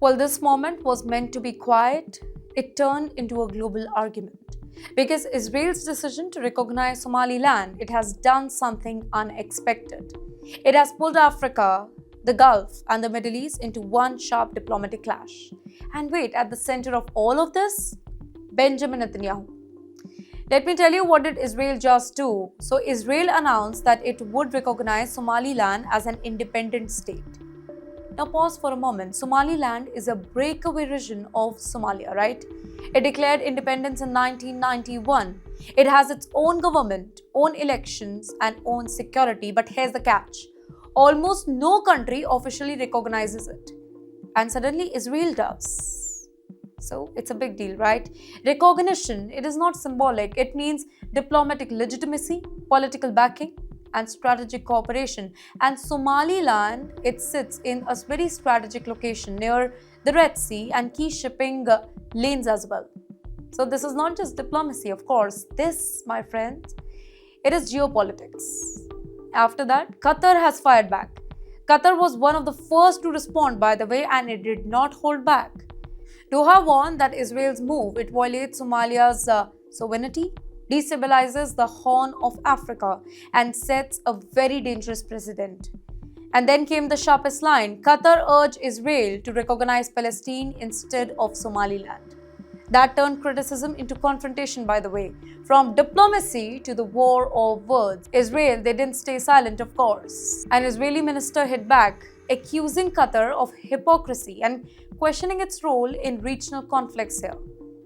Well, this moment was meant to be quiet. It turned into a global argument. Because Israel's decision to recognize Somaliland, it has done something unexpected. It has pulled Africa, the Gulf, and the Middle East into one sharp diplomatic clash. And wait, at the center of all of this, Benjamin Netanyahu. Let me tell you, what did Israel just do? So Israel announced that it would recognize Somaliland as an independent state. Now pause for a moment. Somaliland is a breakaway region of Somalia, right? It declared independence in 1991. It has its own government, own elections, and own security. But here's the catch. Almost no country officially recognizes it. And suddenly Israel does. So it's a big deal, right? Recognition, it is not symbolic. It means diplomatic legitimacy, political backing, and strategic cooperation. And Somaliland, it sits in a very strategic location near the Red Sea and key shipping lanes as well. So this is not just diplomacy, of course. This, my friends, it is geopolitics. After that, Qatar has fired back. Qatar was one of the first to respond, by the way, and it did not hold back. Doha warned that Israel's move, it violates Somalia's sovereignty, destabilizes the Horn of Africa, and sets a very dangerous precedent. And then came the sharpest line. Qatar urged Israel to recognize Palestine instead of Somaliland. That turned criticism into confrontation, by the way. From diplomacy to the war of words. Israel, they didn't stay silent, of course. An Israeli minister hit back, accusing Qatar of hypocrisy and questioning its role in regional conflicts here.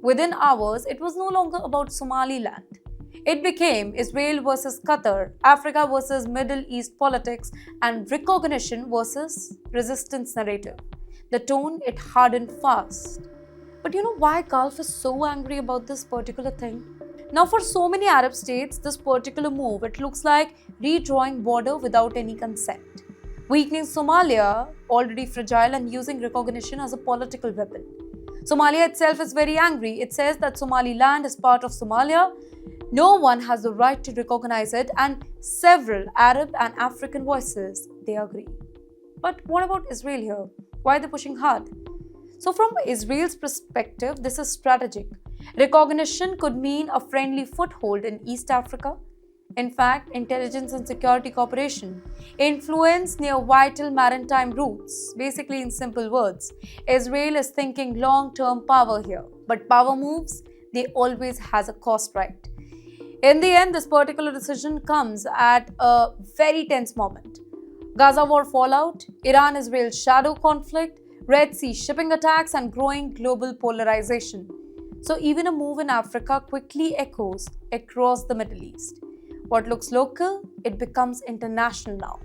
Within hours, it was no longer about Somaliland. It became Israel versus Qatar, Africa versus Middle East politics, and recognition versus resistance narrative. The tone, it hardened fast. But you know why Gulf is so angry about this particular thing? Now, for so many Arab states, this particular move, it looks like redrawing border without any consent. Weakening Somalia, already fragile, and using recognition as a political weapon. Somalia itself is very angry. It says that Somaliland is part of Somalia. No one has the right to recognize it, and several Arab and African voices, they agree. But what about Israel here? Why are they pushing hard? So from Israel's perspective, this is strategic. Recognition could mean a friendly foothold in East Africa. In fact, intelligence and security cooperation, influence near vital maritime routes. Basically, in simple words, Israel is thinking long-term power here. But power moves, they always has a cost, right? In the end, this particular decision comes at a very tense moment. Gaza war fallout, Iran-Israel shadow conflict, Red Sea shipping attacks, and growing global polarization. So even a move in Africa quickly echoes across the Middle East. What looks local, it becomes international now.